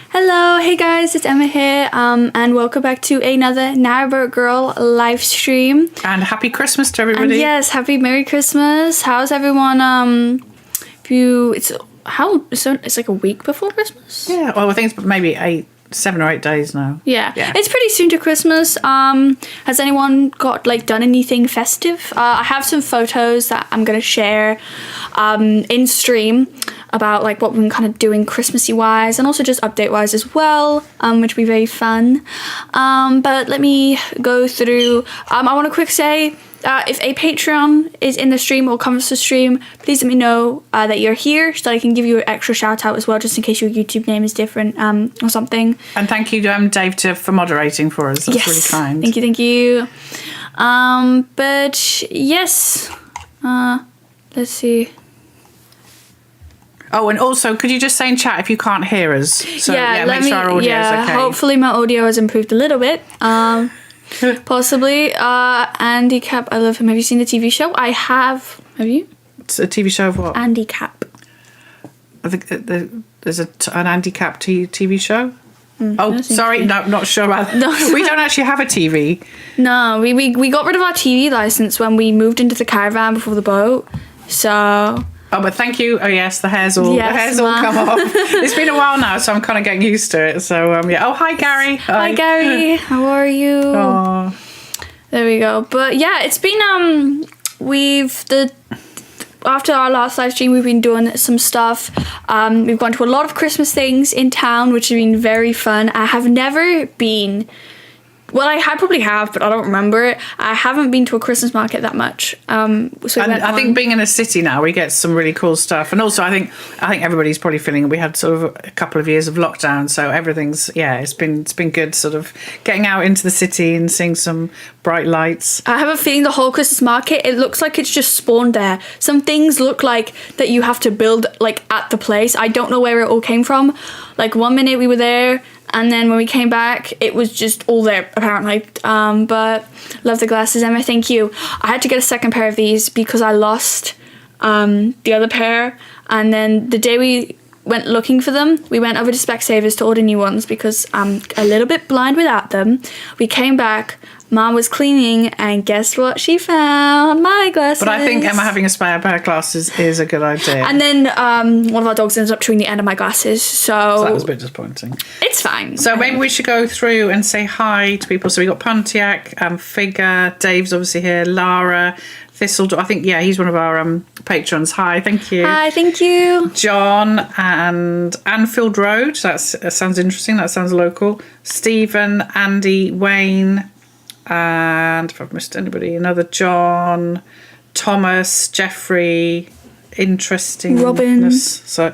Hello, hey guys, it's Emma here, and welcome back to another Narrowboat Girl live stream. And happy Christmas to everybody. And yes, happy Merry Christmas. How's everyone? It's like a week before Christmas. Yeah, well, I think it's maybe 7 or 8 days now. Yeah, it's pretty soon to Christmas. Has anyone done anything festive? I have some photos that I'm gonna share in stream about what we've been kind of doing Christmassy wise, and also just update wise as well, which will be very fun. But let me go through. I want to quick say, if a Patreon is in the stream or comes to the stream, please let me know that you're here so that I can give you an extra shout out as well, just in case your YouTube name is different or something. And thank you, Dave, for moderating for us. That's really kind. Thank you. But yes, let's see. Oh, and also, could you just say in chat if you can't hear us? So make sure our audio is okay. Hopefully my audio has improved a little bit. Possibly. Andy Capp, I love him. Have you seen the TV show? I have. Have you? It's a TV show of what? Andy Capp. I think there's an Andy Capp TV show. Sorry, no, not sure about that. No. We don't actually have a TV. No, we got rid of our TV license when we moved into the caravan before the boat. So... Oh, but thank you. Oh, yes, the hair's all come off. It's been a while now, so I'm kind of getting used to it. So, Oh, hi, Gary. Hi, Gary. How are you? Oh. There we go. But yeah, it's been after our last live stream, we've been doing some stuff. We've gone to a lot of Christmas things in town, which has been very fun. I have never been. Well, I probably have, but I don't remember it. I haven't been to a Christmas market that much. I think being in a city now, we get some really cool stuff. And also, I think everybody's probably feeling we had sort of a couple of years of lockdown, so everything's it's been good, sort of getting out into the city and seeing some bright lights. I have a feeling the whole Christmas market, it looks like it's just spawned there. Some things look like that you have to build at the place. I don't know where it all came from. 1 minute we were there, and then when we came back, it was just all there, apparently. But love the glasses, Emma. Thank you. I had to get a second pair of these because I lost the other pair. And then the day we went looking for them, we went over to Specsavers to order new ones because I'm a little bit blind without them. We came back. Mom was cleaning, and guess what she found? My glasses. But I think Emma having a spare pair of glasses is a good idea. And then one of our dogs ended up chewing the end of my glasses, so that was a bit disappointing. It's fine. So maybe we should go through and say hi to people. So we got Pontiac, Figure, Dave's obviously here, Lara, Thistledorf. I think, he's one of our patrons. Hi, thank you. Hi, thank you. John and Anfield Road. That sounds interesting. That sounds local. Stephen, Andy, Wayne... And if I've missed anybody, another John, Thomas, Jeffrey, interesting. Robin. So,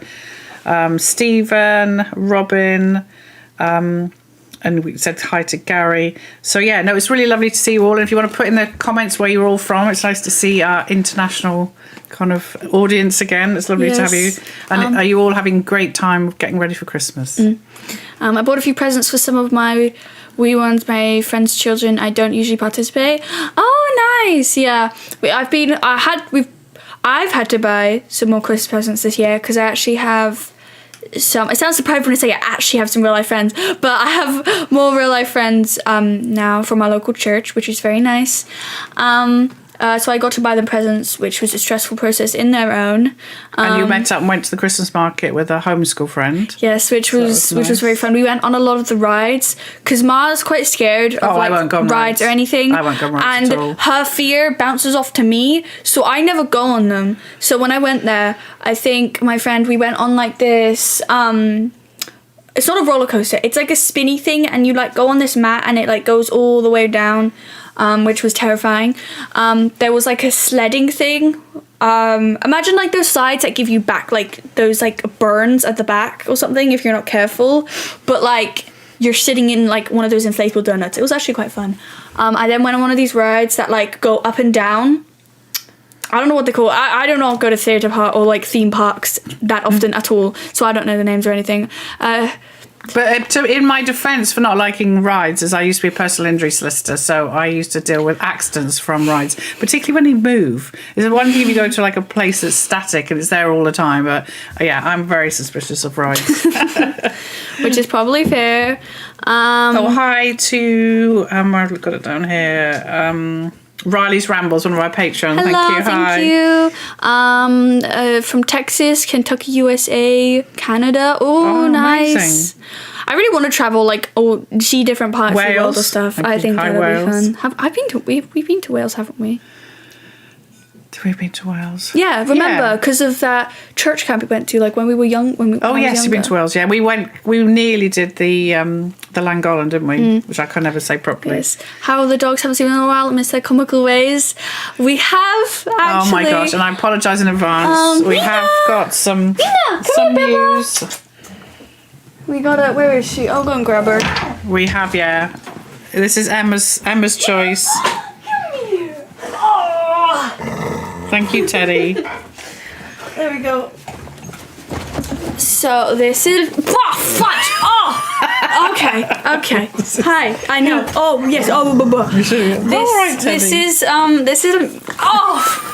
Stephen, Robin, and we said hi to Gary. So, it's really lovely to see you all. And if you want to put in the comments where you're all from, it's nice to see our international kind of audience again. It's lovely to have you. And are you all having a great time getting ready for Christmas? I bought a few presents for some of my wee ones, my friends' children. I don't usually participate. Oh, nice! Yeah, I've had to buy some more Christmas presents this year because I actually have some. It sounds surprising when I say I actually have some real life friends, but I have more real life friends now from my local church, which is very nice. So I got to buy them presents, which was a stressful process in their own. And you met up and went to the Christmas market with a homeschool friend. Yes, which was very fun. We went on a lot of the rides because Ma's quite scared of rides or anything. I won't go on rides at all. And her fear bounces off to me, so I never go on them. So when I went there, I think my friend, we went on this. It's not a roller coaster. It's like a spinny thing, and you go on this mat, and it goes all the way down. Which was terrifying. There was a sledding thing. Imagine those slides that give you back, those burns at the back or something if you're not careful. But you're sitting in one of those inflatable donuts. It was actually quite fun. I then went on one of these rides that go up and down. I don't know what they call it. I do not go to theatre park or theme parks that often at all, so I don't know the names or anything. But in my defence for not liking rides is I used to be a personal injury solicitor, so I used to deal with accidents from rides, particularly when you move. It's one thing if you go to like a place that's static and it's there all the time, but yeah, I'm very suspicious of rides. Which is probably fair. Hi to, I've got it down here, Riley's Rambles, one of our Patreon. Hello, thank you. Thank you. From Texas, Kentucky, USA, Canada. Oh, nice. Amazing. I really want to travel, see different parts of the world or stuff. I think that'll be fun. We've been to Wales, haven't we? We've been to Wales. Yeah, remember because of that church camp we went to, when we were young. Yes, you've been to Wales. Yeah, we went. We nearly did the Llangollen, didn't we? Which I can never say properly. Yes. How the dogs haven't seen in a while. Miss their comical ways. We have actually. Oh my gosh! And I apologise in advance. We have got some news. We got it. Where is she? I'll go and grab her. We have This is Emma's choice. Thank you, Teddy. There we go. So this is. Oh, fudge! Oh! Okay. Hi. I know. Oh, yes. Oh, blah, blah. All right, Teddy. This is. Oh!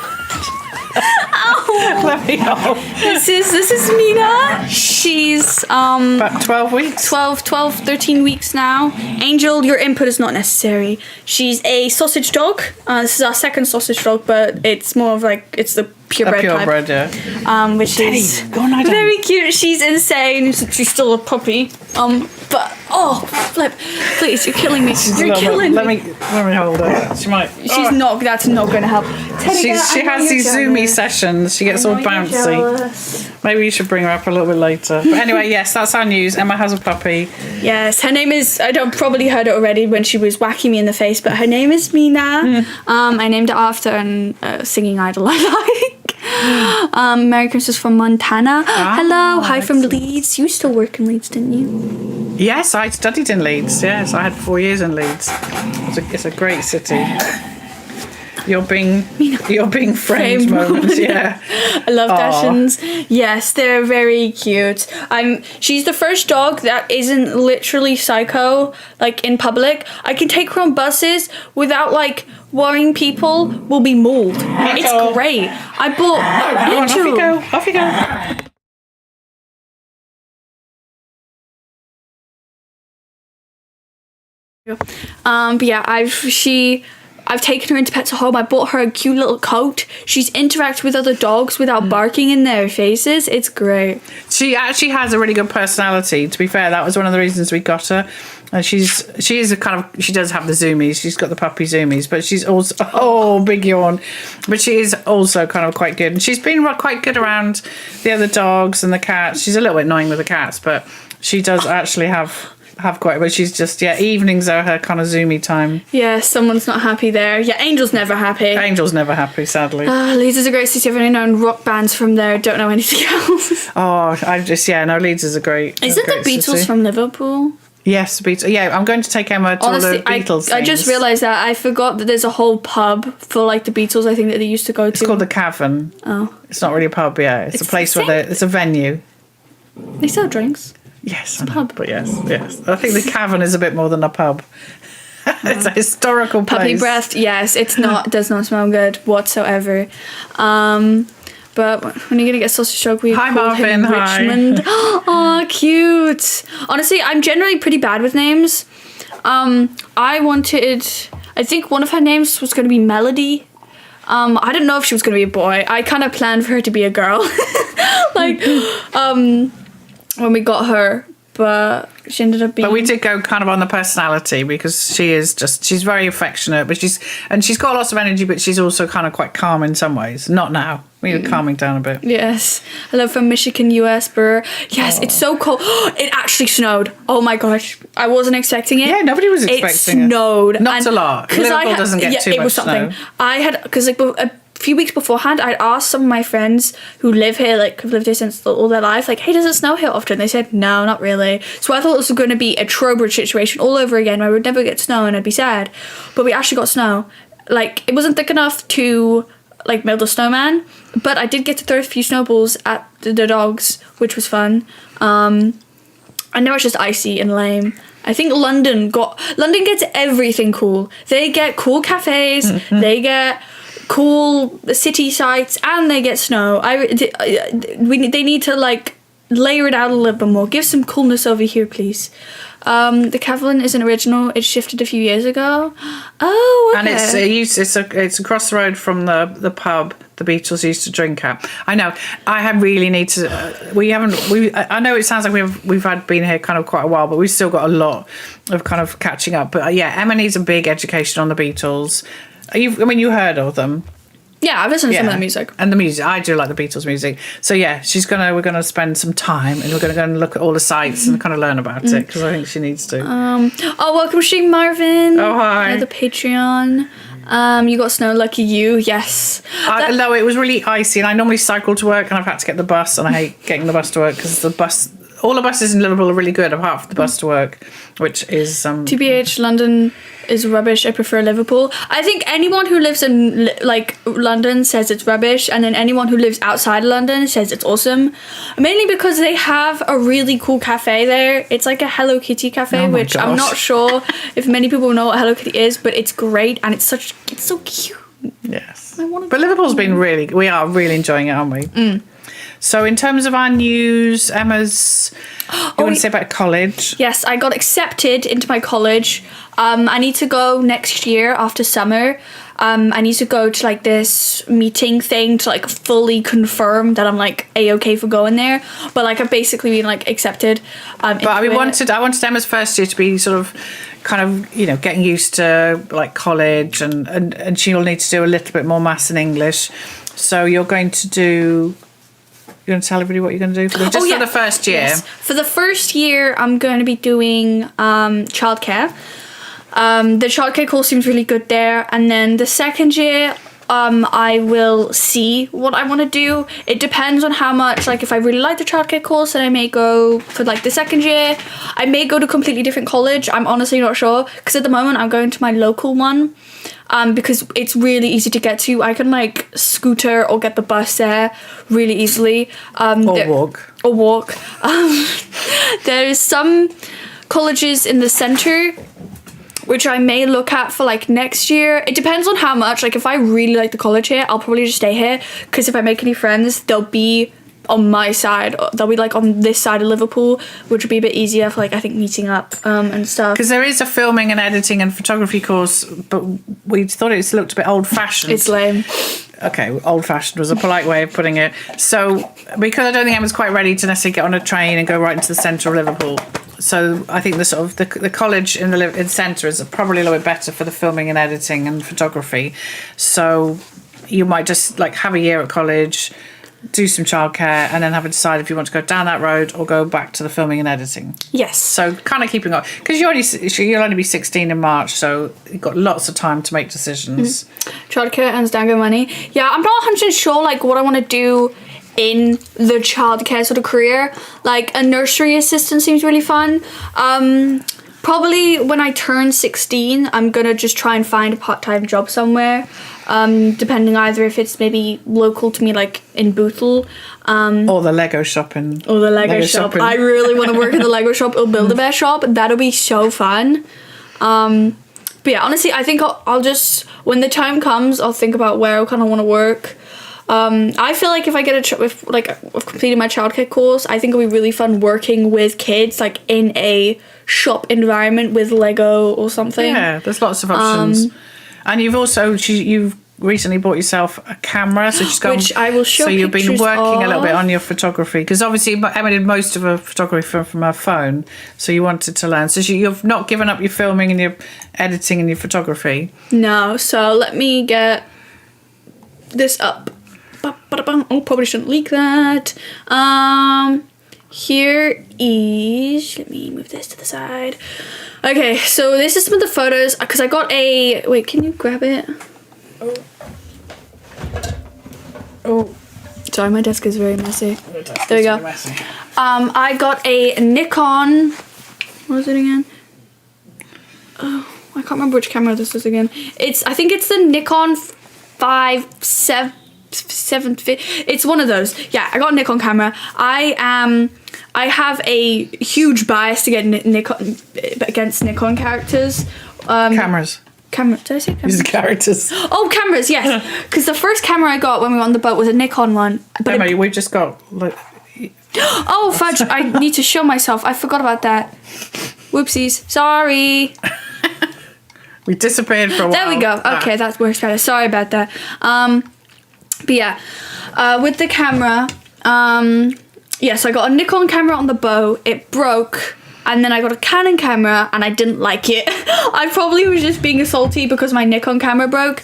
Ow! Let me hold. This is Mina. She's about 12 weeks. 12, 13 weeks now. Angel, your input is not necessary. She's a sausage dog. This is our second sausage dog, but it's more of it's the purebred type. Purebred, yeah. Which Teddy, is go on, very cute. She's insane. She's still a puppy. But flip, please, you're killing me. You're killing me. Let me hold her. She might. She's not. That's not going to help. Teddy, She has these zoomy sessions. She gets all bouncy. Maybe you should bring her up a little bit later. But anyway, yes, that's our news. Emma has a puppy. Yes, her name is. I don't probably heard it already when she was whacking me in the face, but her name is Mina. I named it after a singing idol I like. Merry Christmas from Montana. Hello, hi from Leeds. You still work in Leeds, didn't you? Yes, I studied in Leeds. Yes, I had 4 years in Leeds. It's a great city. You're being framed moments, yeah. I love Dachshunds. Yes, they're very cute. She's the first dog that isn't literally psycho, in public. I can take her on buses without worrying people will be mauled. It's great. I bought Angel. Off you go. But yeah, I've taken her into Pets at Home. I bought her a cute little coat. She's interacted with other dogs without barking in their faces. It's great. She actually has a really good personality. To be fair, that was one of the reasons we got her. And she does have the zoomies. She's got the puppy zoomies, but she's also big yawn. But she is also kind of quite good, and she's been quite good around the other dogs and the cats. She's a little bit annoying with the cats, but she does actually have quite, but she's just, evenings are her kind of zoomy time. Yeah, someone's not happy there. Yeah, Angel's never happy. Angel's never happy, sadly. Leeds is a great city. I've only known rock bands from there. Don't know anything else. Leeds is a great Isn't the Beatles city. From Liverpool? Yes, the Beatles. Yeah, I'm going to take Emma to all the Beatles things. I just realised that. I forgot that there's a whole pub for the Beatles, I think, that they used to go to. It's called the Cavern. Oh. It's not really a pub, yeah. It's a place where it's a venue. They sell drinks. Yes, it's a pub. But yes. I think the Cavern is a bit more than a pub. It's a historical place. Puppy breath, yes, it's not. Does not smell good whatsoever. But when are you gonna get sausage dog? Hi, Marvin. Hi. Richmond. Oh, cute. Honestly, I'm generally pretty bad with names. I think one of her names was gonna be Melody. I didn't know if she was gonna be a boy. I kind of planned for her to be a girl. When we got her, but she ended up being. But we did go kind of on the personality because she's very affectionate, but she's got lots of energy, but she's also kind of quite calm in some ways. Not now. We're calming down a bit. Yes. Hello from Michigan, US, Burr. Yes, It's so cold. It actually snowed. Oh my gosh. I wasn't expecting it. Yeah, nobody was expecting it. It snowed. Not a lot. Liverpool doesn't get too much snow. It was something. I had, because a few weeks beforehand, I'd asked some of my friends who live here, have lived here since all their life, hey, does it snow here often? They said, no, not really. So I thought it was going to be a Trowbridge situation all over again where we'd never get snow and I'd be sad. But we actually got snow. It wasn't thick enough to, build a snowman, but I did get to throw a few snowballs at the dogs, which was fun. I know it's just icy and lame. I think London gets everything cool. They get cool cafes, they get cool city sites, and they get snow. They need to like layer it out a little bit more. Give some coolness over here, please. The Kevlin isn't original. It shifted a few years ago. Oh, okay. And it's across the road from the pub the Beatles used to drink at. I know. I really need to. I know it sounds like we've been here kind of quite a while, but we've still got a lot of kind of catching up. But yeah, Emma needs a big education on the Beatles. You heard of them. Yeah, I've listened to some of the music. And the music. I do like the Beatles music. So yeah, we're gonna spend some time and we're gonna go and look at all the sites and kind of learn about it, because I think she needs to. Welcome Shing Marvin. Oh, hi. The Patreon. You got snow, lucky you. Yes. No, it was really icy, and I normally cycle to work, and I've had to get the bus, and I hate getting the bus to work because all the buses in Liverpool are really good, apart from the bus to work, which is TBH, London is rubbish. I prefer Liverpool. I think anyone who lives in like London says it's rubbish, and then anyone who lives outside of London says it's awesome. Mainly because they have a really cool cafe there. It's like a Hello Kitty cafe, which gosh. I'm not sure if many people know what Hello Kitty is, but it's great and it's so cute. Yes. But Liverpool's we are really enjoying it, aren't we? So in terms of our news, Emma's, you want to say about college? Yes, I got accepted into my college. I need to go next year after summer. I need to go to like this meeting thing to like fully confirm that I'm like A-okay for going there. But like I've basically been like accepted. But I wanted Emma's first year to be sort of kind of, getting used to like college, and she'll need to do a little bit more maths and English. So you're going to do... You're going to tell everybody what you're going to do for for the first year? Yes. For the first year, I'm going to be doing childcare. The childcare course seems really good there. And then the second year, I will see what I want to do. It depends on how much, like if I really like the childcare course, then I may go for like the second year. I may go to a completely different college. I'm honestly not sure. Because at the moment, I'm going to my local one. Because it's really easy to get to. I can like scooter or get the bus there really easily. Or walk. There's some colleges in the centre which I may look at for like next year. It depends on how much. Like if I really like the college here, I'll probably just stay here. Because if I make any friends, they'll be on my side. They'll be like on this side of Liverpool, which would be a bit easier for like I think meeting up and stuff. Because there is a filming and editing and photography course, but we thought it looked a bit old-fashioned. It's lame. Okay, old-fashioned was a polite way of putting it. So because I don't think Emma's quite ready to necessarily get on a train and go right into the centre of Liverpool, so I think the college in the centre is probably a little bit better for the filming and editing and photography. So you might just like have a year at college, do some childcare, and then have a decide if you want to go down that road or go back to the filming and editing. Yes. So kind of keeping up, because you'll only be 16 in March, so you've got lots of time to make decisions. Childcare and Dango money. Yeah, I'm not 100% sure like what I want to do in the childcare sort of career. Like a nursery assistant seems really fun. Probably when I turn 16, I'm gonna just try and find a part-time job somewhere. Depending either if it's maybe local to me, like in Bootle, or the Lego shop in. Or the Lego shop. I really want to work in the Lego shop or Build-A-Bear shop. That'll be so fun. But yeah, honestly, I think I'll just, when the time comes, I'll think about where I kind of want to work. I feel like if I get if I've completed my childcare course, I think it'll be really fun working with kids, like in a shop environment with Lego or something. Yeah, there's lots of options. And you've recently bought yourself a camera, so she's which I will show. So you've been pictures working a little bit on your photography, because obviously Emma did most of her photography from her phone, so you wanted to learn. So you've not given up your filming and your editing and your photography. No, so let me get this up. Oh, probably shouldn't leak that. Here is, let me move this to the side. Okay, so this is some of the photos, because I got a, wait, can you grab it? Oh. Sorry, my desk is very messy. There we go. I got a Nikon, what was it again? Oh, I can't remember which camera this is again. I think it's the Nikon 750. It's one of those. Yeah, I got a Nikon camera. I am I have a huge bias to get Nikon against Nikon characters. Cameras. Did I say cameras? These are characters. Oh, cameras, yes. Because the first camera I got when we were on the boat was a Nikon one. But We've just got... oh, fudge. I need to show myself. I forgot about that. Whoopsies. Sorry. We disappeared for a while. There we go. Okay, that works better. Sorry about that. But yeah, with the camera, yes, I got a Nikon camera on the boat. It broke. And then I got a Canon camera and I didn't like it. I probably was just being salty because my Nikon camera broke.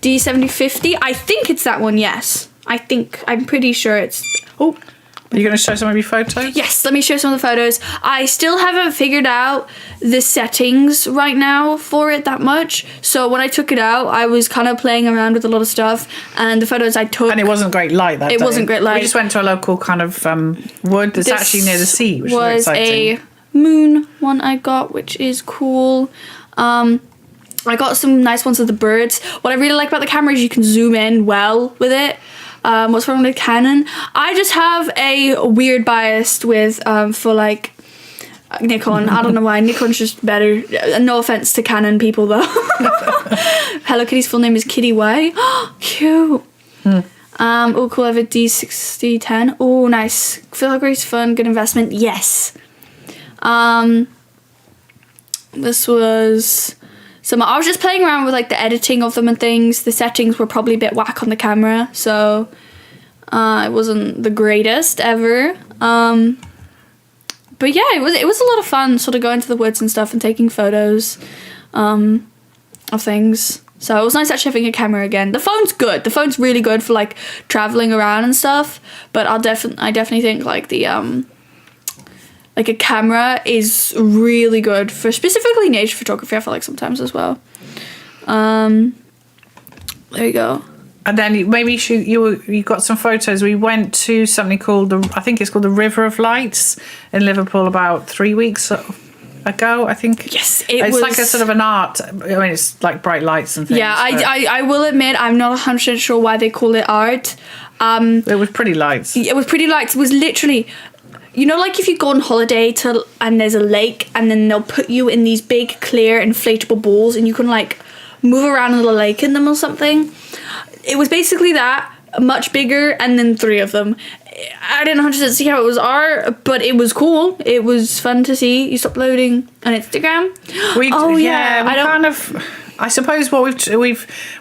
D7050. I think it's that one, yes. I'm pretty sure it's... Oh. Are you going to show some of your photos? Yes, let me show some of the photos. I still haven't figured out the settings right now for it that much. So when I took it out, I was kind of playing around with a lot of stuff. And the photos I took... And it wasn't great light that day. It wasn't great light. We just went to a local kind of wood that's actually near the sea, which is exciting. A moon one I got, which is cool. I got some nice ones of the birds. What I really like about the camera is you can zoom in well with it. What's wrong with Canon? I just have a weird bias with for like Nikon. I don't know why. Nikon's just better. No offense to Canon people though. Hello Kitty's full name is Kitty Y. Cute. Oh cool, I have a D6010. Oh nice. Filigrane's fun, good investment. Yes. This was I was just playing around with like the editing of them and things. The settings were probably a bit whack on the camera, so it wasn't the greatest ever. But yeah, it was a lot of fun sort of going to the woods and stuff and taking photos of things. So it was nice actually having a camera again. The phone's good. The phone's really good for like traveling around and stuff, but I definitely think like the like a camera is really good for specifically nature photography, I feel like sometimes as well. There you go. And then maybe you got some photos. We went to something called I think it's called the River of Lights in Liverpool about 3 weeks ago, I think. Yes, it's like a sort of an art. I mean, it's like bright lights and things. Yeah, I will admit I'm not 100% sure why they call it art. It was pretty lights. It was pretty lights. It was literally... You know, like if you go on holiday and there's a lake and then they'll put you in these big, clear, inflatable balls and you can like move around in the lake in them or something. It was basically that, much bigger, and then 3 of them. I didn't 100% see how it was art, but it was cool. It was fun to see. You stopped loading on Instagram. I suppose what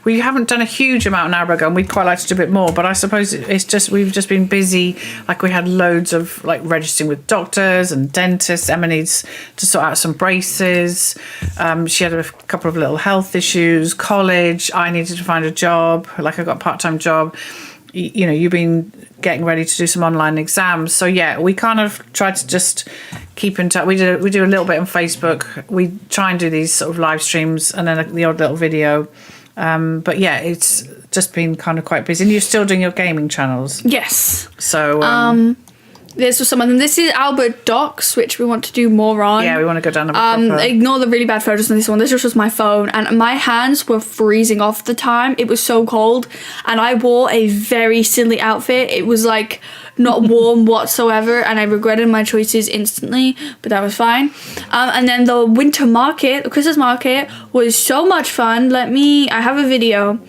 we haven't done a huge amount of Narrowboat, and we'd quite like to do a bit more, but I suppose it's just we've just been busy. Like we had loads of like registering with doctors and dentists. Emma needs to sort out some braces. She had a couple of little health issues, college. I needed to find a job. Like I got a part-time job. You know, you've been getting ready to do some online exams. So yeah, we kind of tried to just keep in touch. We do a little bit on Facebook. We try and do these sort of live streams and then the odd little video. But yeah, it's just been kind of quite busy. And you're still doing your gaming channels. Yes. So this was some of them. This is Albert Docks, which we want to do more on. Yeah, we want to go down the ignore the really bad photos on this one. This was just my phone, and my hands were freezing off the time. It was so cold, and I wore a very silly outfit. It was like not warm whatsoever, and I regretted my choices instantly, but that was fine. And then the winter market, the Christmas market, was so much fun. I have a video.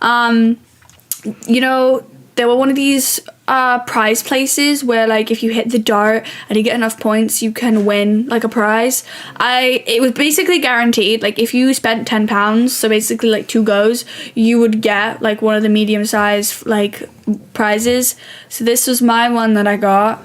You know, there were one of these prize places where like if you hit the dart and you get enough points you can win like a prize. It was basically guaranteed, like if you spent £10, so basically like 2 goes, you would get like one of the medium sized like prizes. So this was my one that I got.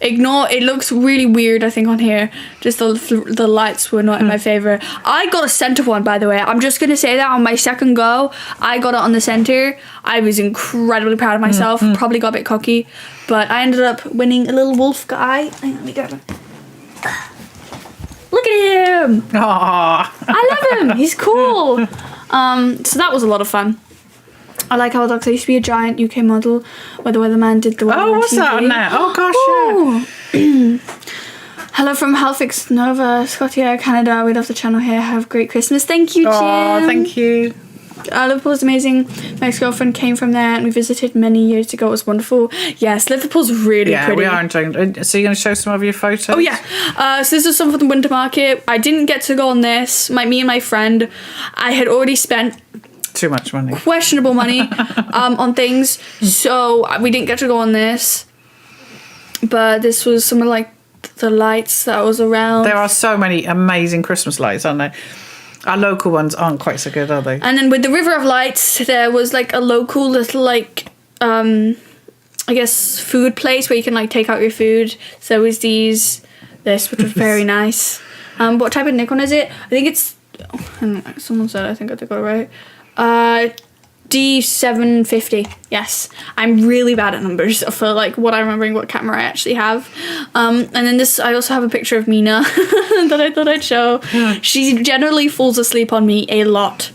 Ignore, it looks really weird I think on here, just the lights were not in my favor. I got a center one, by the way. I'm just gonna say that on my second go I got it on the center. I was incredibly proud of myself. Probably got a bit cocky, but I ended up winning a little wolf guy. Let me go. Look at him. Aww. I love him, he's cool. So that was a lot of fun. I like how I used to be a giant UK model where the weatherman did the weather. Oh, what's that on there? Oh gosh, yeah. Hello from Halifax, Nova Scotia, Canada. We love the channel here. Have a great Christmas. Thank you, Jim. Oh, thank you. Liverpool is amazing. My ex-girlfriend came from there and we visited many years ago. It was wonderful. Yes, Liverpool's really pretty. We are enjoying it. So you're going to show some of your photos? Oh, yeah. So this is some from the winter market. I didn't get to go on this. Me and my friend, I had already spent too much money. Questionable money on things. So we didn't get to go on this. But this was some of like the lights that was around. There are so many amazing Christmas lights, aren't there? Our local ones aren't quite so good, are they? And then with the River of Lights, there was like a local little like I guess food place where you can like take out your food. So there was this, which was very nice. What type of Nikon is it? I think it's someone said, I think I got it right. D750. Yes, I'm really bad at numbers for like what I'm remembering what camera I actually have. And then this, I also have a picture of Mina that I thought I'd show. She generally falls asleep on me a lot.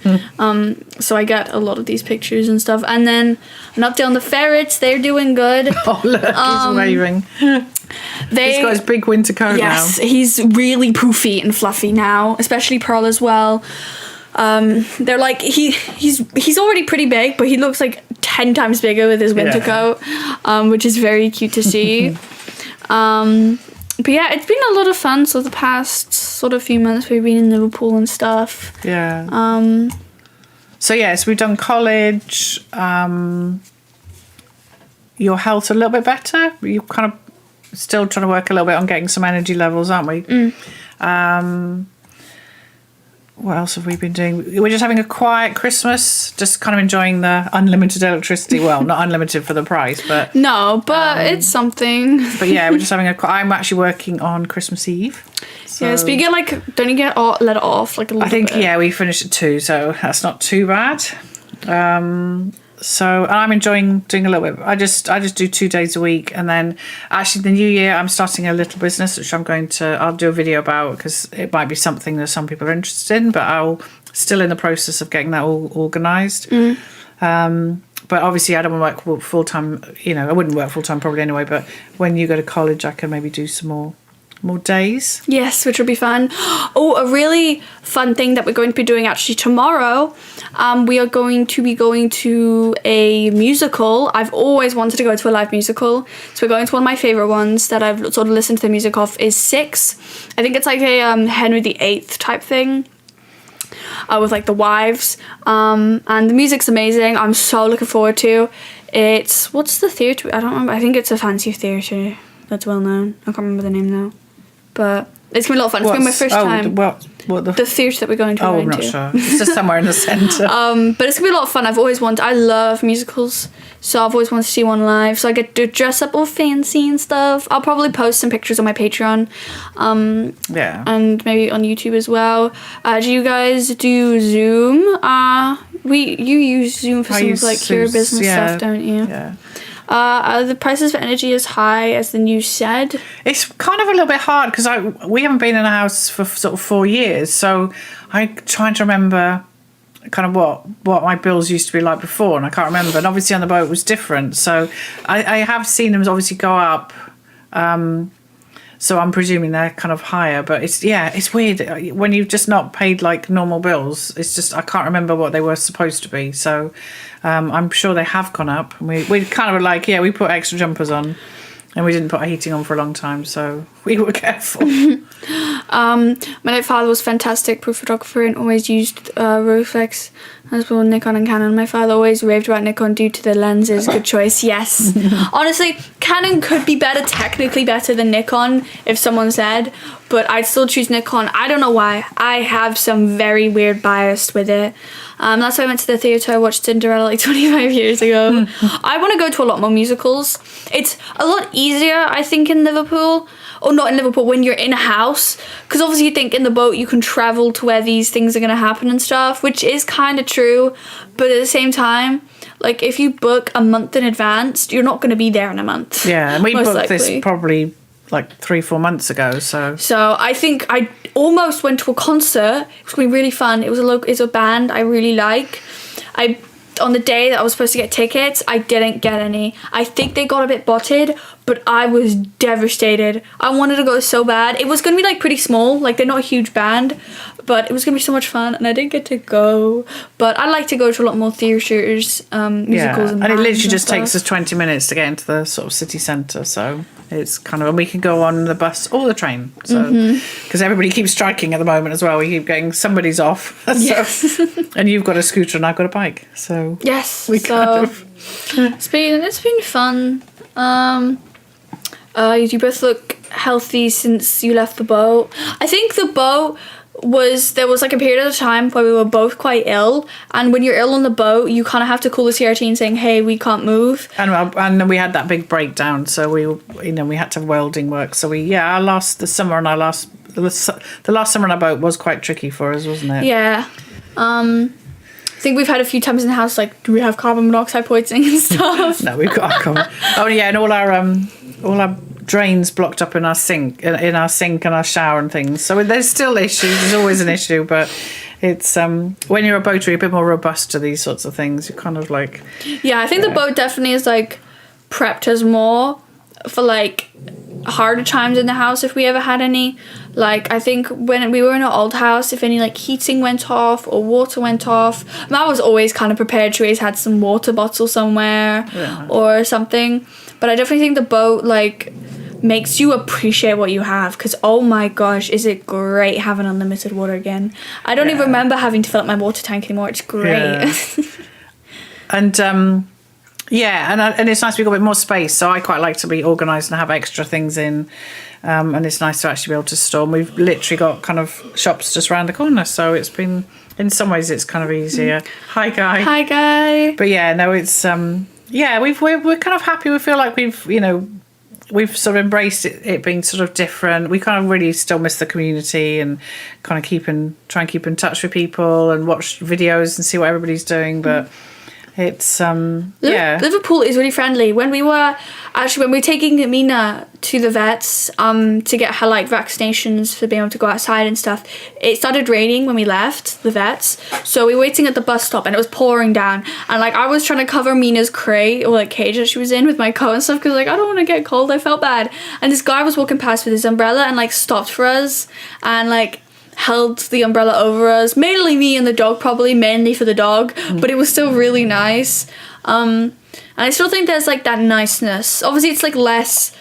So I get a lot of these pictures and stuff. And then an update on the ferrets. They're doing good. Oh look, he's waving. He's got his big winter coat now. Yes, he's really poofy and fluffy now, especially Pearl as well. They're like he's already pretty big, but he looks like 10 times bigger with his winter coat, which is very cute to see. But yeah, it's been a lot of fun. So the past sort of few months we've been in Liverpool and stuff. Yeah. So yes, we've done college. Your health's a little bit better. You're kind of still trying to work a little bit on getting some energy levels, aren't we? What else have we been doing? We're just having a quiet Christmas, just kind of enjoying the unlimited electricity. Well, not unlimited for the price, but... No, but it's something. But yeah, we're just having I'm actually working on Christmas Eve. So yes, but you get like, don't you get let it off like a little bit? Yeah, we finished at 2, so that's not too bad. So I'm enjoying doing a little bit. I just do 2 days a week, and then actually the new year I'm starting a little business which I'll do a video about because it might be something that some people are interested in, but I'll still in the process of getting that all organised. But obviously I don't want to work full time. I wouldn't work full time probably anyway. But when you go to college, I can maybe do some more days. Yes, which will be fun. Oh, a really fun thing that we're going to be doing actually tomorrow. We are going to be going to a musical. I've always wanted to go to a live musical. So we're going to one of my favourite ones that I've sort of listened to the music of is Six. I think it's like a Henry VIII type thing. With like the wives. And the music's amazing. I'm so looking forward to it. What's the theatre? I don't remember. I think it's a fancy theatre that's well known. I can't remember the name now. But it's been a lot of fun. It's been my first time. The theatre that we're going to. Oh, I'm not sure. It's just somewhere in the centre. But it's going to be a lot of fun. I love musicals. So I've always wanted to see one live. So I get to dress up all fancy and stuff. I'll probably post some pictures on my Patreon. And maybe on YouTube as well. Do you guys do Zoom? You use Zoom for some of like your business stuff, don't you? Yeah. Are the prices for energy as high as the news said? It's kind of a little bit hard because we haven't been in a house for sort of 4 years, so I'm trying to remember kind of what my bills used to be like before, and I can't remember. And obviously on the boat it was different, so I have seen them obviously go up. So I'm presuming they're kind of higher, but it's weird when you've just not paid like normal bills. It's just I can't remember what they were supposed to be. So I'm sure they have gone up. We kind of were like, we put extra jumpers on, and we didn't put our heating on for a long time, so we were careful. My late father was fantastic proof photographer and always used Rolleiflex as well, Nikon and Canon. My father always raved about Nikon due to the lenses. Good choice, yes. Honestly, Canon could be technically better than Nikon if someone said, but I'd still choose Nikon. I don't know why. I have some very weird bias with it. That's why I went to the theatre. I watched Cinderella like 25 years ago. I want to go to a lot more musicals. It's a lot easier, I think, in Liverpool. Or not in Liverpool, when you're in a house. Because obviously you think in the boat you can travel to where these things are going to happen and stuff, which is kind of true. But at the same time, like if you book a month in advance, you're not going to be there in a month. Yeah, and we booked this probably like 3-4 months ago. So I think I almost went to a concert. It was going to be really fun. It was a band I really like. I on the day that I was supposed to get tickets, I didn't get any. I think they got a bit botted, but I was devastated. I wanted to go so bad. It was going to be like pretty small, like they're not a huge band, but it was going to be so much fun, and I didn't get to go. But I'd like to go to a lot more theatres, musicals, and it literally bands just and takes stuff. us 20 minutes to get into the sort of city centre, so it's kind of, and we can go on the bus or the train, so because everybody keeps striking at the moment as well. We keep getting somebody's off, Yes. and you've got a scooter and I've got a bike, so Yes. we So kind of it's been fun. You both look healthy since you left the boat. I think the boat there was like a period of time where we were both quite ill, and when you're ill on the boat, you kind of have to call the CRT and saying, "Hey, we can't move." and we had that big breakdown, so we had to have welding work, so the last summer on our boat was quite tricky for us, wasn't it? Yeah. I think we've had a few times in the house, like, do we have carbon monoxide poisoning and stuff? No, we've got our cover. Oh yeah, and all our drains blocked up in our sink and our shower and things. So there's still issues. There's always an issue, but it's when you're a boater, you're a bit more robust to these sorts of things. You're kind of like, Yeah, I think the boat definitely is like prepped us more for like harder times in the house if we ever had any. Like, I think when we were in our old house, if any like heating went off or water went off, Matt was always kind of prepared. She always had some water bottle somewhere or something. But I definitely think the boat like makes you appreciate what you have, because oh my gosh, is it great having unlimited water again. I don't even remember having to fill up my water tank anymore. It's great. And and it's nice we've got a bit more space, so I quite like to be organised and have extra things in, and it's nice to actually be able to store. And we've literally got kind of shops just around the corner, so it's been, in some ways it's kind of easier. Hi Guy. Hi Guy. But yeah, no, it's we're kind of happy. We feel like we've sort of embraced it being sort of different. We kind of really still miss the community and kind of try and keep in touch with people and watch videos and see what everybody's doing. But it's Liverpool is really friendly. When we were taking Mina to the vets to get her like vaccinations for being able to go outside and stuff, it started raining when we left the vets, so we were waiting at the bus stop and it was pouring down, and like I was trying to cover Mina's crate or like cage that she was in with my coat and stuff, because like I don't want to get cold. I felt bad, and this guy was walking past with his umbrella and like stopped for us and like held the umbrella over us, mainly me and the dog, probably mainly for the dog, but it was still really nice. And I still think there's like that niceness. Obviously it's like less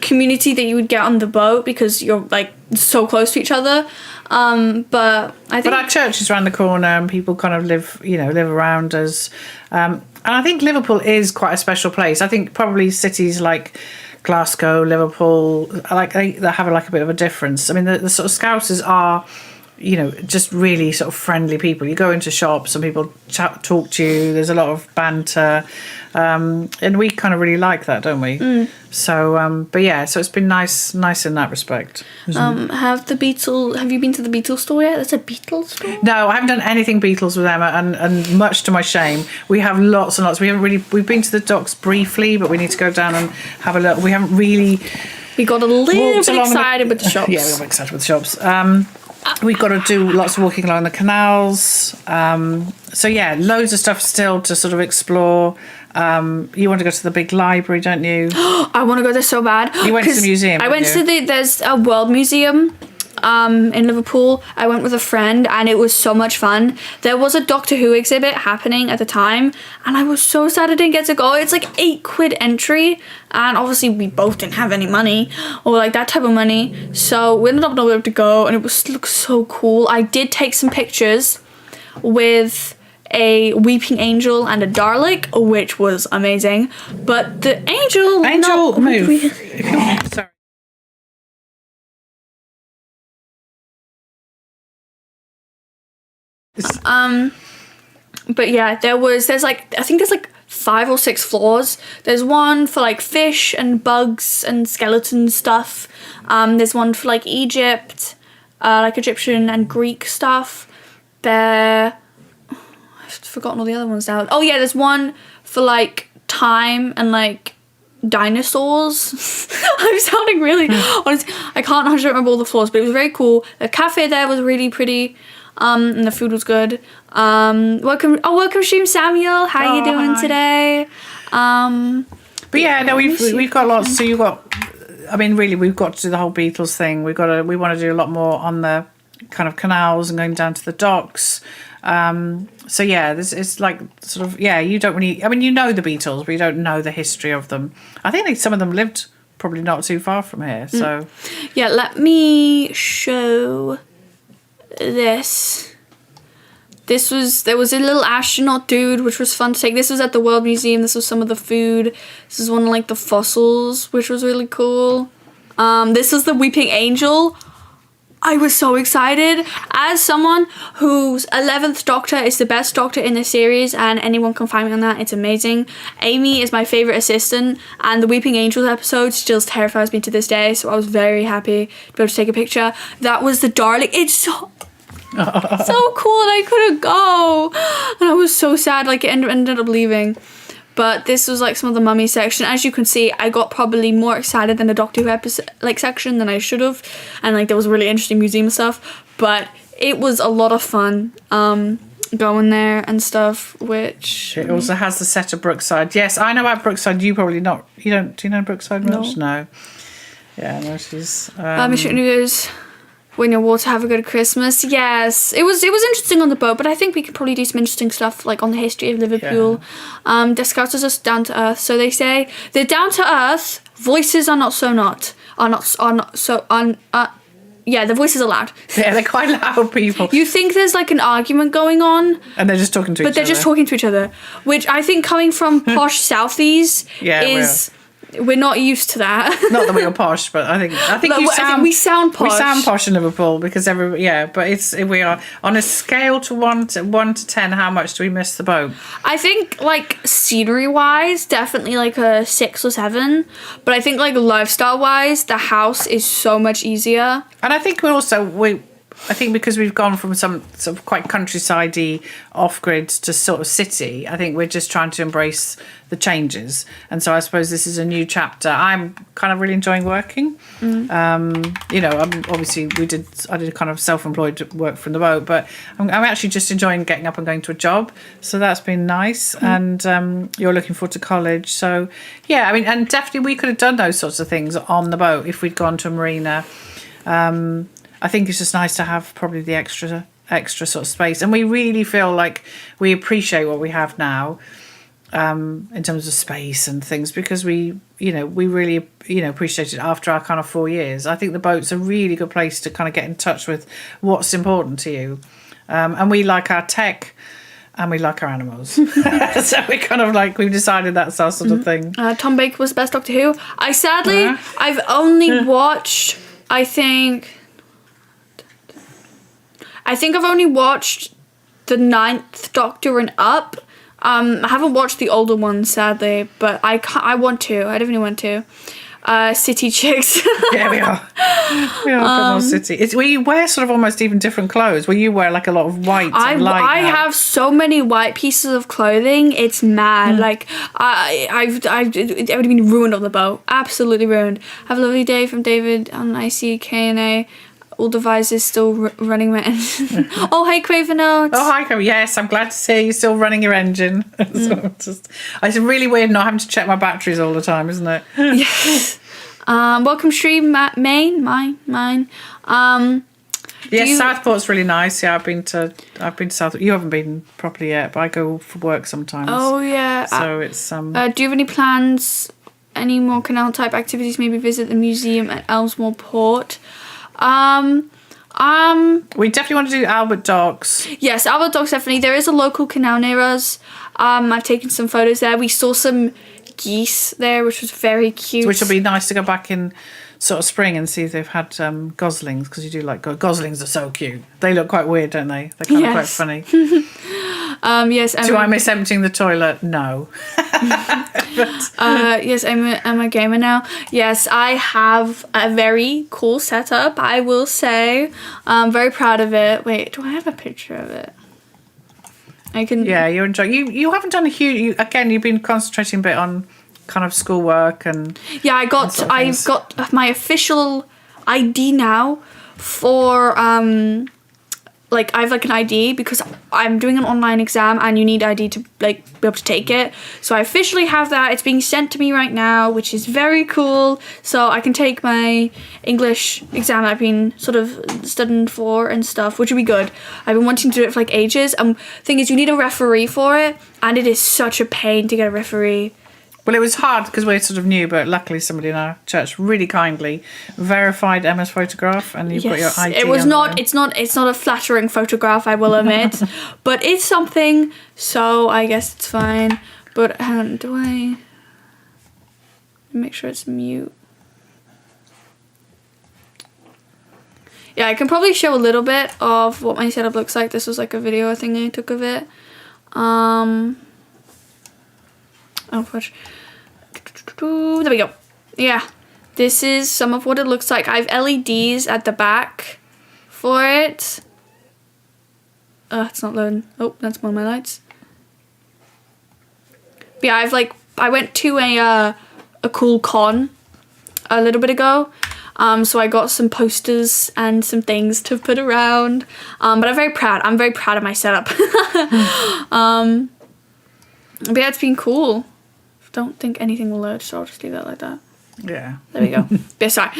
community that you would get on the boat because you're like so close to each other, but I think, but our church is around the corner and people kind of live around us, and I think Liverpool is quite a special place. I think probably cities like Glasgow, Liverpool, like they have like a bit of a difference. I mean, the sort of Scousers are, just really sort of friendly people. You go into shops and people talk to you. There's a lot of banter, and we kind of really like that, don't we? So, but yeah, so it's been nice in that respect. Have you been to the Beatles store yet? That's a Beatles store? No, I haven't done anything Beatles with Emma, and much to my shame, we have lots and lots. We've been to the docks briefly, but we need to go down and have a look. We haven't really. We got a little bit excited with the shops. Yeah, we got excited with the shops. We've got to do lots of walking along the canals. So yeah, loads of stuff still to sort of explore. You want to go to the big library, don't you? I want to go there so bad. You went to the museum. I went to there's a World Museum in Liverpool. I went with a friend and it was so much fun. There was a Doctor Who exhibit happening at the time and I was so sad I didn't get to go. It's like £8 entry, and obviously we both didn't have any money or like that type of money, so we ended up not able to go, and it looked so cool. I did take some pictures with a weeping angel and a Dalek, which was amazing, but the angel move. Sorry. But yeah, there's like, I think there's like 5 or 6 floors. There's one for like fish and bugs and skeleton stuff. There's one for like Egypt, like Egyptian and Greek stuff. I've forgotten all the other ones now. Oh yeah, there's one for like time and like dinosaurs. I'm sounding really honest. I can't 100% remember all the floors, but it was very cool. The cafe there was really pretty. And the food was good. Welcome stream Samuel. How you doing today? But yeah, no, we've got lots. So really, we've got to do the whole Beatles thing. We want to do a lot more on the kind of canals and going down to the docks. So yeah, it's like sort of, yeah, you don't really, you know the Beatles, but you don't know the history of them. I think some of them lived probably not too far from here. So yeah, let me show this. There was a little astronaut dude, which was fun to take. This was at the World Museum. This was some of the food. This is one of like the fossils, which was really cool. This was the Weeping Angel. I was so excited. As someone whose 11th Doctor is the best Doctor in the series, and anyone can find me on that, it's amazing. Amy is my favourite assistant, and the Weeping Angels episode still terrifies me to this day, so I was very happy to be able to take a picture. That was the Darling. It's so cool, and I couldn't go. And I was so sad, like it ended up leaving. But this was like some of the mummy section. As you can see, I got probably more excited than the Doctor Who episode, like section than I should have. And like there was really interesting museum stuff. But it was a lot of fun going there and stuff, which... It also has the set of Brookside. Yes, I know about Brookside. You probably not. You don't. Do you know Brookside much? No. Yeah, no, she's... Mission News. Win your water, have a good Christmas. Yes, it was interesting on the boat, but I think we could probably do some interesting stuff like on the history of Liverpool. Yeah. The Scouts are just down to earth, so they say they're down to earth. Voices are not so yeah, the voices are loud. Yeah, they're quite loud people. You think there's like an argument going on, and they're just talking to each other. But they're just talking to each other, which I think coming from posh Southies is. We're not used to that. Not that we are posh, but I think we sound posh. We sound posh in Liverpool because but we are on a scale to 1 to 10. How much do we miss the boat? I think like scenery wise, definitely like a 6 or 7. But I think like lifestyle wise, the house is so much easier. And I think I think because we've gone from some sort of quite countryside-y off-grid to sort of city, I think we're just trying to embrace the changes. And so I suppose this is a new chapter. I'm kind of really enjoying working. Obviously I did kind of self-employed work from the boat, but I'm actually just enjoying getting up and going to a job. So that's been nice. And you're looking forward to college. So, yeah, and definitely we could have done those sorts of things on the boat if we'd gone to a marina. I think it's just nice to have probably the extra sort of space, and we really feel like we appreciate what we have now in terms of space and things, because we really appreciate it after our kind of 4 years. I think the boat's a really good place to kind of get in touch with what's important to you, and we like our tech and we like our animals. So we kind of like, we've decided that's our sort of thing. Tom Baker was the best Doctor Who. I've only watched, I think I've only watched the 9th Doctor and up. I haven't watched the older ones, sadly, but I want to. I definitely want to. City chicks. Yeah, we are. We are more city. We wear sort of almost even different clothes. Well, you wear like a lot of white and light. I have so many white pieces of clothing. It's mad. Like I've been ruined on the boat. Absolutely ruined. Have a lovely day from David on ICKNA. All devices still running my engine. Oh, hey, Craven Notes. Oh, hi, Craven. Yes, I'm glad to see you still running your engine. It's really weird not having to check my batteries all the time, isn't it? Yes. Welcome, stream, mine. Yes, Southport's really nice. Yeah, I've been to Southport. You haven't been properly yet, but I go for work sometimes. Oh yeah. So it's do you have any plans? Any more canal type activities? Maybe visit the museum at Elmsmoor Port. We definitely want to do Albert Docks. Yes, Albert Docks, definitely. There is a local canal near us. I've taken some photos there. We saw some geese there, which was very cute. Which will be nice to go back in sort of spring and see if they've had goslings, because you do like goslings are so cute. They look quite weird, don't they? They're kind of quite funny. Yes. Do I miss emptying the toilet? No. Yes, I'm a gamer now. Yes, I have a very cool setup, I will say. I'm very proud of it. Wait, do I have a picture of it? I can. Yeah, you're enjoying. You haven't done a huge. You've been concentrating a bit on kind of schoolwork and. Yeah, I've got my official ID now for like I have like an ID because I'm doing an online exam and you need ID to like be able to take it. So I officially have that. It's being sent to me right now, which is very cool. So I can take my English exam that I've been sort of studying for and stuff, which would be good. I've been wanting to do it for like ages. Thing is, you need a referee for it, and it is such a pain to get a referee. Well, it was hard because we're sort of new, but luckily somebody in our church really kindly verified Emma's photograph, and you've got your ID. It was on not. there. It's not a flattering photograph, I will admit, but it's something. So I guess it's fine. But do I make sure it's mute? Yeah, I can probably show a little bit of what my setup looks like. This was like a video thing I took of it. Oh, gosh. There we go. Yeah, this is some of what it looks like. I have LEDs at the back for it. Oh, it's not loading. Oh, that's one of my lights. But yeah, I went to a cool con a little bit ago. So I got some posters and some things to put around. But I'm very proud. I'm very proud of my setup. But yeah, it's been cool. Don't think anything will load, so I'll just leave that like that. Yeah. There we go. Yeah, sorry.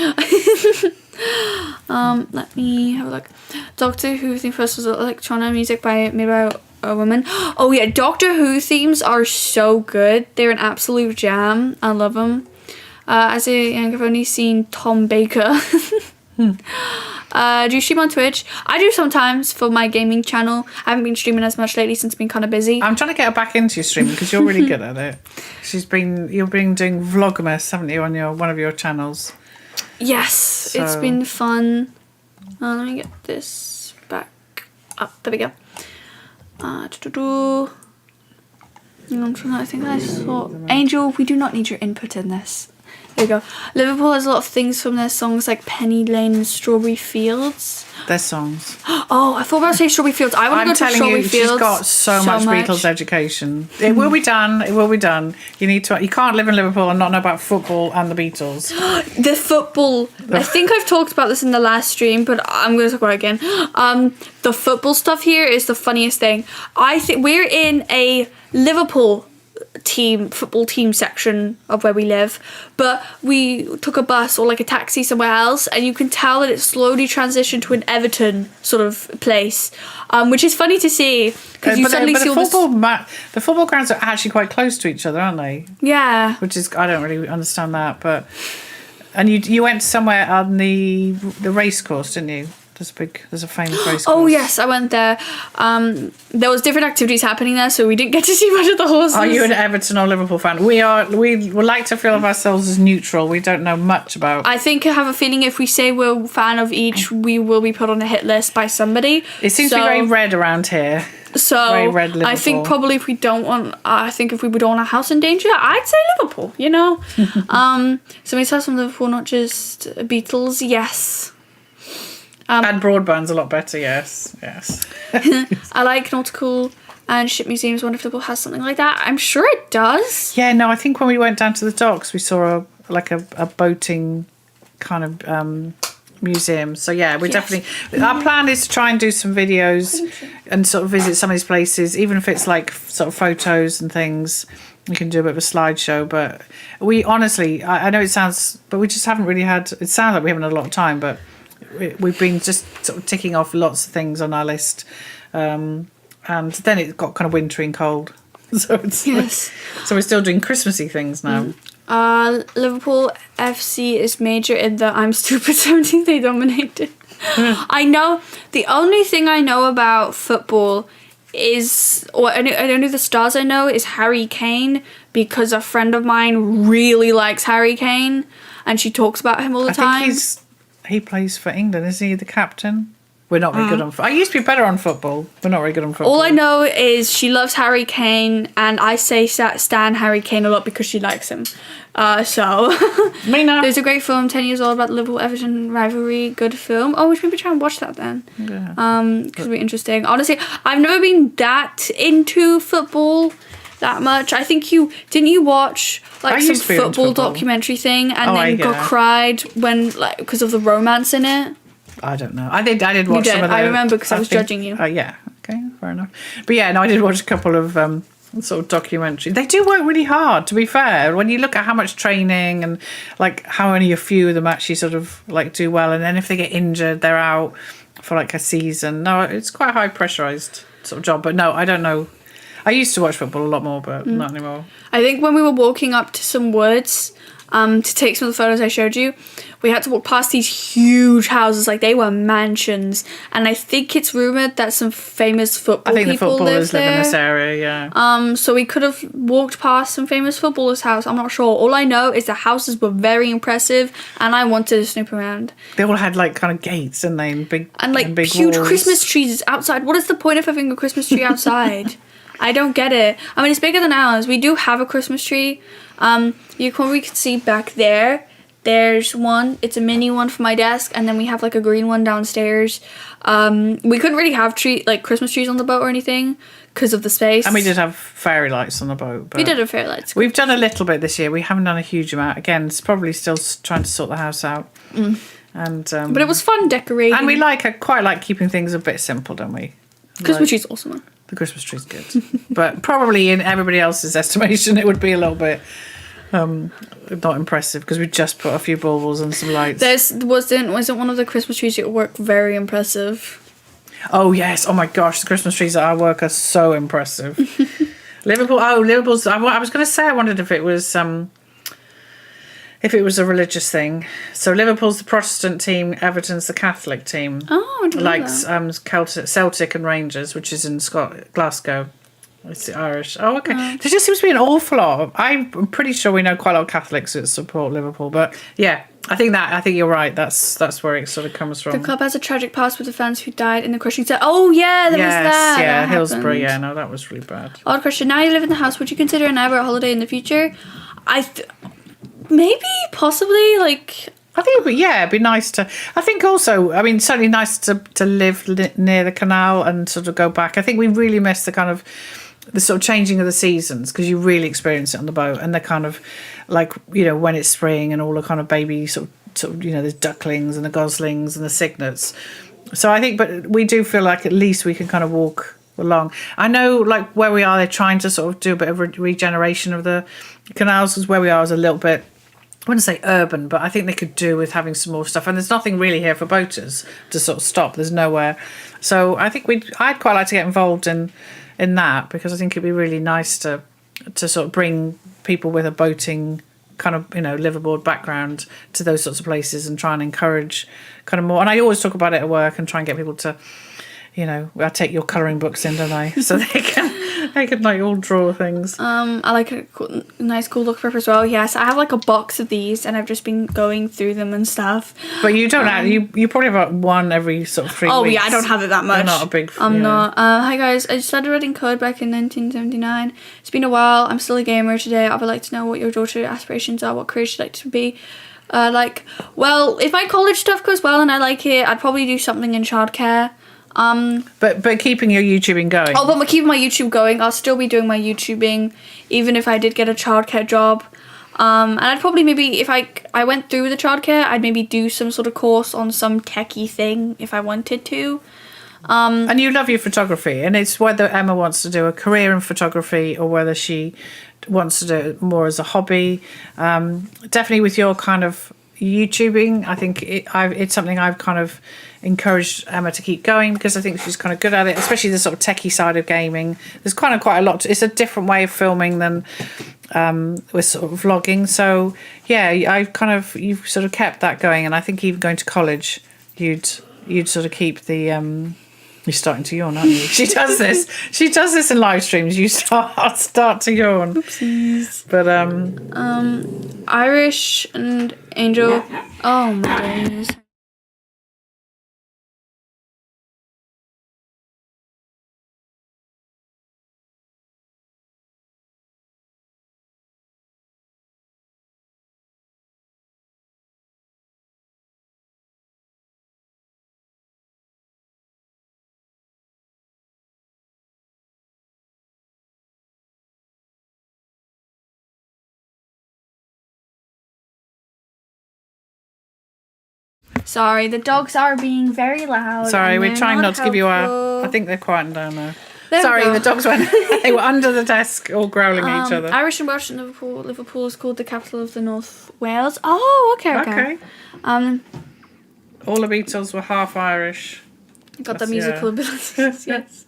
Let me have a look. Doctor Who theme first was electronic music made by a woman. Oh yeah, Doctor Who themes are so good. They're an absolute jam. I love them. As a young, I've only seen Tom Baker. Do you stream on Twitch? I do sometimes for my gaming channel. I haven't been streaming as much lately since I've been kind of busy. I'm trying to get her back into your streaming because you're really good at it. You've been doing Vlogmas, haven't you, on one of your channels? Yes, it's been fun. Let me get this back up. There we go. I'm trying to, I think I saw Angel. We do not need your input in this. There we go. Liverpool has a lot of things from their songs like Penny Lane and Strawberry Fields. Their songs. Oh, I thought about to say Strawberry Fields. I want to go to Strawberry Fields. She's got so much Beatles education. It will be done. It will be done. You can't live in Liverpool and not know about football and the Beatles. The football. I think I've talked about this in the last stream, but I'm going to talk about it again. The football stuff here is the funniest thing. I think we're in a Liverpool football team section of where we live, but we took a bus or like a taxi somewhere else, and you can tell that it slowly transitioned to an Everton sort of place, which is funny to see because you suddenly see all the football grounds are actually quite close to each other, aren't they? Yeah, which is, I don't really understand that, but and you went somewhere on the race course, didn't you? There's a famous race course. Oh yes, I went there. There was different activities happening there, so we didn't get to see much of the horses. Are you an Everton or Liverpool fan? We would like to feel of ourselves as neutral. We don't know much about. I think I have a feeling if we say we're a fan of each, we will be put on a hit list by somebody. It seems to be very red around here. So very red Liverpool. I think probably if we don't want, if we don't want a house in danger, I'd say Liverpool. You know, so we saw some Liverpool, not just Beatles. Yes. And broadband's a lot better, yes. I like nautical and ship museums. Wonder if Liverpool has something like that. I'm sure it does. Yeah, no, I think when we went down to the docks, we saw a boating kind of museum. So yeah, we're definitely. Our plan is to try and do some videos and sort of visit some of these places, even if it's like sort of photos and things. We can do a bit of a slideshow, but we honestly, I know it sounds, but we just haven't really had. It sounds like we haven't had a lot of time, but. We've been just sort of ticking off lots of things on our list, and then it got kind of wintry and cold. So we're still doing Christmassy things now. Liverpool FC is major in the I'm stupid 17 they dominated. I know the only thing I know about football is, or I don't know the stars I know is Harry Kane, because a friend of mine really likes Harry Kane and she talks about him all the time. I think he plays for England, isn't he, the captain? We're not very good on football. I used to be better on football. We're not very good on football. All I know is she loves Harry Kane, and I say stan Harry Kane a lot because she likes him. Mina. There's a great film, 10 years old, about the Liverpool-Everton rivalry. Good film. Oh, we should maybe try and watch that then. Yeah. Because it'll be interesting. Honestly, I've never been that into football that much. I think didn't you watch like some football documentary thing and then cried when because of the romance in it? I don't know. I think I did watch did. some of I remember because I was judging you. Yeah. Okay. Fair enough. But yeah, no, I did watch a couple of sort of documentaries. They do work really hard, to be fair. When you look at how much training and like how only a few of them actually sort of like do well, and then if they get injured, they're out for like a season. No, it's quite a high pressurized sort of job. But no, I don't know. I used to watch football a lot more, but not anymore. I think when we were walking up to some woods to take some of the photos I showed you, we had to walk past these huge houses, like they were mansions. And I think it's rumoured that some famous football people I think the footballers live in this there. area, yeah. So we could have walked past some famous footballers' house. I'm not sure. All I know is the houses were very impressive, and I wanted to snoop around. They all had like kind of gates, and they big And huge walls. Christmas trees outside. What is the point of having a Christmas tree outside? I don't get it. I mean, it's bigger than ours. We do have a Christmas tree. You probably can see back there. There's one. It's a mini one for my desk, and then we have like a green one downstairs. We couldn't really have Christmas trees on the boat or anything because of the space. And we did have fairy lights on the boat. But we did have fairy lights. We've done a little bit this year. We haven't done a huge amount. Again, it's probably still trying to sort the house out. And but it was fun decorating. And we quite like keeping things a bit simple, don't we? Christmas tree's awesome. The Christmas tree's good, but probably in everybody else's estimation, it would be a little bit not impressive because we just put a few baubles and some lights. Wasn't one of the Christmas trees at work very impressive? Oh yes! Oh my gosh, the Christmas trees at our work are so impressive. Liverpool's. I was going to say I wondered if it was a religious thing. So Liverpool's the Protestant team, Everton's the Catholic team. Oh, I didn't know that. Celtic and Rangers, which is in Glasgow. It's the Irish. Oh, okay. There just seems to be an awful lot. I'm pretty sure we know quite a lot of Catholics that support Liverpool, but yeah, I think you're right. That's where it sort of comes from. The club has a tragic past with the fans who died in the crushing set. Oh yeah, there was that. Yeah, that Hillsborough. happened. Yeah, no, that was really bad. Odd question. Now you live in the house. Would you consider an Everett holiday in the future? Maybe, possibly, like. I think it'd be nice to. I think also, I mean, certainly nice to live near the canal and sort of go back. I think we really miss the sort of changing of the seasons because you really experience it on the boat, and the kind of like, you know, when it's spring and all the kind of baby sort of you know, there's ducklings and the goslings and the cygnets. So I think, but we do feel like at least we can kind of walk along. I know, like where we are, they're trying to sort of do a bit of regeneration of the canals, because where we are is a little bit, I wouldn't say urban, but I think they could do with having some more stuff. And there's nothing really here for boaters to sort of stop. There's nowhere. So I think I'd quite like to get involved in that, because I think it'd be really nice to sort of bring people with a boating kind of, you know, liveaboard background to those sorts of places and try and encourage kind of more. And I always talk about it at work and try and get people to, you know, I take your colouring books in, don't I? So they can like all draw things. I like a nice cool look for as well. Yes, I have like a box of these, and I've just been going through them and stuff. But you don't have, you probably have about one every sort of 3 weeks. Oh yeah, I don't have it that much. You're not a big. I'm not. Hi guys, I started writing code back in 1979. It's been a while. I'm still a gamer today. I would like to know what your daughter's aspirations are. What career she'd like to be. Well, if my college stuff goes well and I like it, I'd probably do something in childcare. But keeping your YouTubing going. Oh, but keeping my YouTube going. I'll still be doing my YouTubing, even if I did get a childcare job. And I'd probably maybe, if I went through the childcare, I'd maybe do some sort of course on some techie thing if I wanted to. And you love your photography, and it's whether Emma wants to do a career in photography or whether she wants to do it more as a hobby. Definitely with your kind of YouTubing, I think it's something I've kind of encouraged Emma to keep going, because I think she's kind of good at it, especially the sort of techie side of gaming. There's kind of quite a lot. It's a different way of filming than with sort of vlogging. So yeah, you've sort of kept that going, and I think even going to college, you'd sort of keep the. You're starting to yawn, aren't you? She does this. She does this in live streams. You start to yawn. Oopsies. But Irish and Angel. Oh my days. Sorry, the dogs are being very loud. Sorry, and we're they're trying not to give you helpful. I think they're quieting down now. There we Sorry, go. the dogs went. They were under the desk, all growling at each other. Irish and Welsh in Liverpool. Liverpool is called the capital of the North Wales. Oh, okay. Okay. All the Beatles were half Irish. Got the That's- musical abilities. Yes.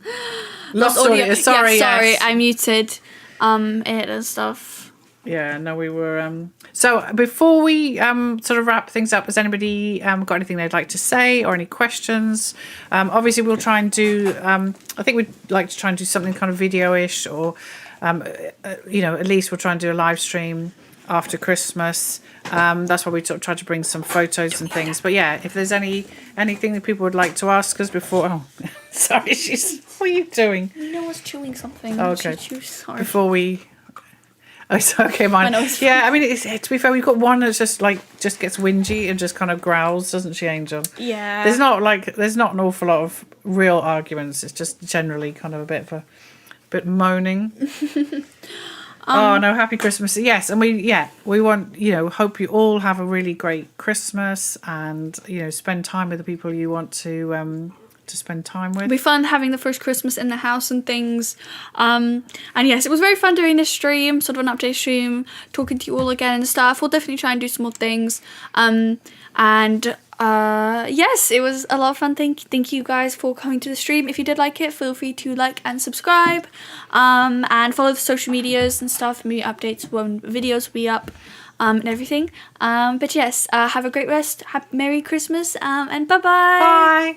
Lost audio. Sorry, Yeah, sorry, yes. I muted it and stuff. Yeah, no, we were. So before we sort of wrap things up, has anybody got anything they'd like to say or any questions? Obviously, we'll try and do. I think we'd like to try and do something kind of video-ish, or at least we'll try and do a live stream after Christmas. That's why we try to bring some photos and things. But yeah, if there's anything that people would like to ask us before. Oh, sorry, what are you doing? No one's chewing something. Oh, okay. Sorry. Before we. Oh, it's okay, mine. My nose. Yeah, I mean, to be fair, we've got one that's just gets whingy and just kind of growls, doesn't she, Angel? Yeah. There's not an awful lot of real arguments. It's just generally kind of a bit moaning. Oh no, happy Christmas. Yes, and we want, hope you all have a really great Christmas and, spend time with the people you want to spend time with. It'll be fun having the first Christmas in the house and things. And yes, it was very fun doing this stream, sort of an update stream, talking to you all again and stuff. We'll definitely try and do some more things. Yes, it was a lot of fun. Thank you guys for coming to the stream. If you did like it, feel free to like and subscribe, and follow the social medias and stuff. Maybe updates when videos will be up, and everything. But yes, have a great rest. Merry Christmas, and bye-bye. Bye.